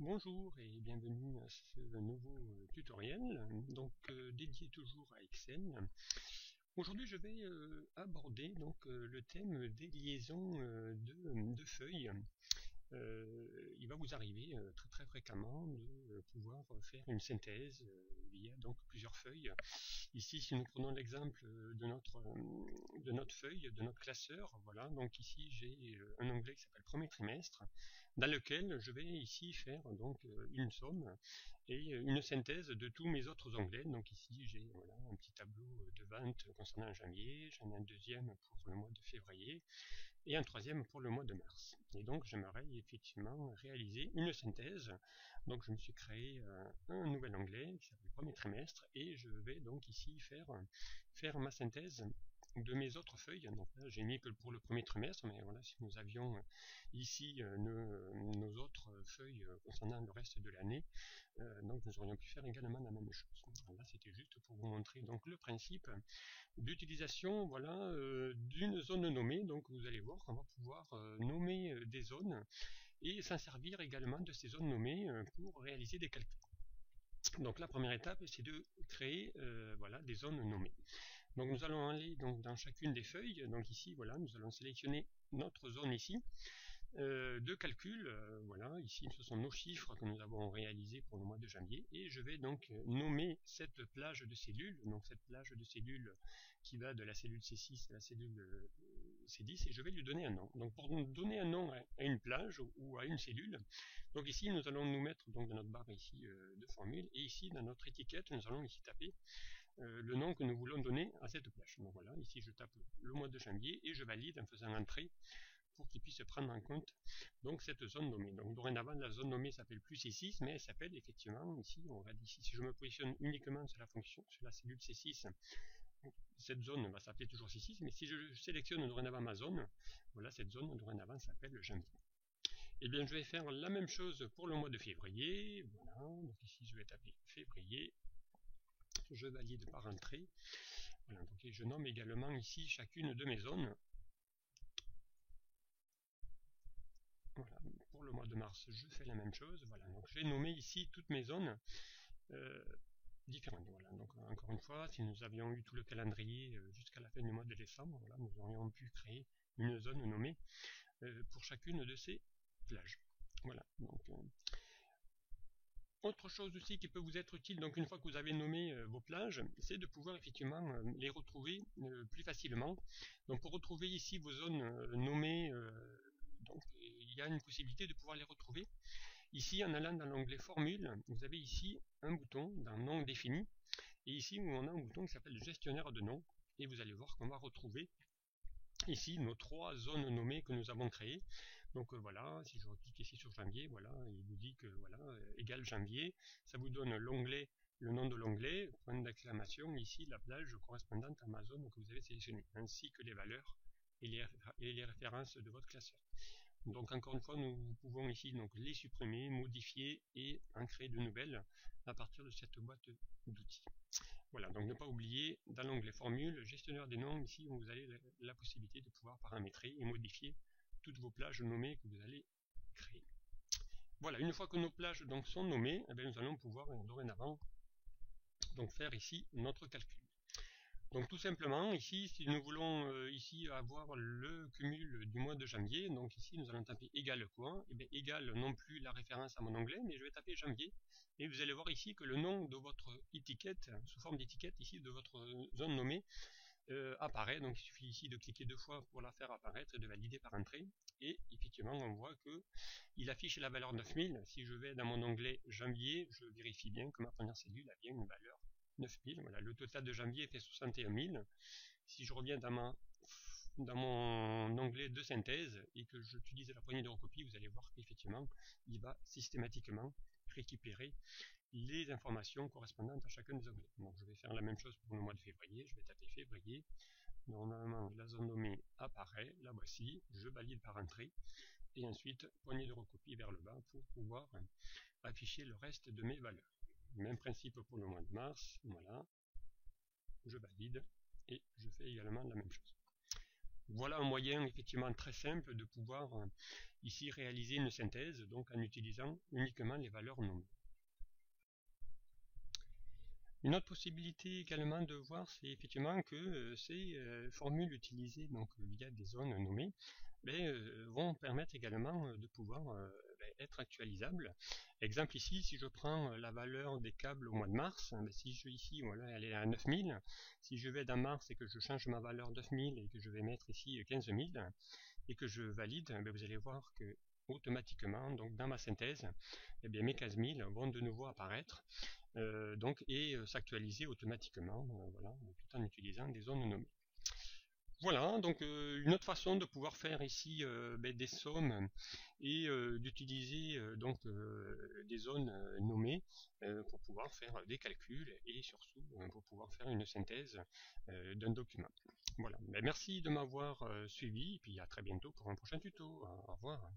Bonjour et bienvenue à ce nouveau tutoriel, dédié toujours à Excel. Aujourd'hui je vais aborder le thème des liaisons de feuilles. Il va vous arriver très fréquemment de pouvoir faire une synthèse via plusieurs feuilles. Ici, si nous prenons l'exemple de notre feuille, de notre classeur, voilà, donc ici j'ai un onglet qui s'appelle premier trimestre, dans lequel je vais ici faire une somme et une synthèse de tous mes autres onglets. Donc ici j'ai un petit tableau de vente concernant janvier, j'en ai un deuxième pour le mois de février et un troisième pour le mois de mars. Et donc j'aimerais effectivement réaliser une synthèse. Donc je me suis créé un nouvel onglet qui s'appelle premier trimestre et je vais donc ici faire ma synthèse de mes autres feuilles. Donc là j'ai mis que pour le premier trimestre, mais voilà, si nous avions ici nos autres feuilles concernant le reste de l'année, donc nous aurions pu faire également la même chose. Là c'était juste pour vous montrer donc le principe d'utilisation, voilà, d'une zone nommée. Donc vous allez voir qu'on va pouvoir nommer des zones et s'en servir également de ces zones nommées pour réaliser des calculs. Donc la première étape, c'est de créer voilà, des zones nommées. Donc nous allons aller dans chacune des feuilles. Donc ici, voilà, nous allons sélectionner notre zone ici de calcul. Voilà, ici ce sont nos chiffres que nous avons réalisés pour le mois de janvier, et je vais donc nommer cette plage de cellules, donc cette plage de cellules qui va de la cellule C6 à la cellule C10, et je vais lui donner un nom. Donc pour donner un nom à une plage ou à une cellule, donc ici nous allons nous mettre dans notre barre ici de formule, et ici dans notre étiquette nous allons ici taper le nom que nous voulons donner à cette plage. Donc voilà, ici je tape le mois de janvier et je valide en faisant entrer pour qu'il puisse prendre en compte donc cette zone nommée. Donc dorénavant la zone nommée s'appelle plus C6, mais elle s'appelle effectivement ici, on regarde ici, si je me positionne uniquement sur la fonction, sur la cellule C6, cette zone va s'appeler toujours C6, mais si je sélectionne dorénavant ma zone, voilà, cette zone dorénavant s'appelle janvier. Et bien je vais faire la même chose pour le mois de février. Voilà, donc ici je vais taper février, je valide par entrée. Voilà, donc je nomme également ici chacune de mes zones. Voilà, pour le mois de mars, je fais la même chose. Voilà, donc j'ai nommé ici toutes mes zones différentes. Voilà, donc encore une fois, si nous avions eu tout le calendrier jusqu'à la fin du mois de décembre, voilà, nous aurions pu créer une zone nommée pour chacune de ces plages. Voilà, donc autre chose aussi qui peut vous être utile, donc une fois que vous avez nommé vos plages, c'est de pouvoir effectivement les retrouver plus facilement. Donc pour retrouver ici vos zones nommées, donc il y a une possibilité de pouvoir les retrouver. Ici, en allant dans l'onglet formule, vous avez ici un bouton dans nom défini, et ici on a un bouton qui s'appelle gestionnaire de nom, et vous allez voir qu'on va retrouver ici nos trois zones nommées que nous avons créées. Donc voilà, si je clique ici sur janvier, voilà, il vous dit que voilà, égal janvier, ça vous donne l'onglet, le nom de l'onglet, point d'exclamation, ici la plage correspondante à ma zone que vous avez sélectionnée, ainsi que les valeurs et les références de votre classeur. Donc encore une fois, nous pouvons ici donc les supprimer, modifier et en créer de nouvelles à partir de cette boîte d'outils. Voilà, donc ne pas oublier, dans l'onglet formule, gestionnaire des noms, ici vous avez la possibilité de pouvoir paramétrer et modifier toutes vos plages nommées que vous allez créer. Voilà, une fois que nos plages donc sont nommées, eh bien, nous allons pouvoir dorénavant donc faire ici notre calcul. Donc tout simplement, ici, si nous voulons ici avoir le cumul du mois de janvier, donc ici nous allons taper égal quoi, et bien égal non plus la référence à mon onglet, mais je vais taper janvier, et vous allez voir ici que le nom de votre étiquette, sous forme d'étiquette ici de votre zone nommée, apparaît. Donc il suffit ici de cliquer deux fois pour la faire apparaître et de valider par entrée, et effectivement on voit que il affiche la valeur 9000. Si je vais dans mon onglet janvier, je vérifie bien que ma première cellule a bien une valeur 9000. Voilà, le total de janvier fait 61 000. Si je reviens dans mon onglet de synthèse et que j'utilise la poignée de recopie, vous allez voir qu'effectivement il va systématiquement récupérer les informations correspondantes à chacun des onglets. Donc je vais faire la même chose pour le mois de février, je vais taper février, normalement la zone nommée apparaît, la voici, je valide par entrée, et ensuite poignée de recopie vers le bas pour pouvoir afficher le reste de mes valeurs. Même principe pour le mois de mars, voilà, je valide, et je fais également la même chose. Voilà un moyen effectivement très simple de pouvoir ici réaliser une synthèse, donc en utilisant uniquement les valeurs nommées. Une autre possibilité également de voir, c'est effectivement que ces formules utilisées donc via des zones nommées vont permettre également de pouvoir être actualisables. Exemple ici, si je prends la valeur des câbles au mois de mars, si je ici, voilà, elle est à 9000, si je vais dans mars et que je change ma valeur 9000 et que je vais mettre ici 15000 et que je valide, vous allez voir que automatiquement, donc dans ma synthèse, mes 15000 vont de nouveau apparaître et s'actualiser automatiquement, voilà, tout en utilisant des zones nommées. Voilà, donc une autre façon de pouvoir faire ici des sommes et d'utiliser des zones nommées pour pouvoir faire des calculs et surtout pour pouvoir faire une synthèse d'un document. Voilà, merci de m'avoir suivi et puis à très bientôt pour un prochain tuto. Au revoir.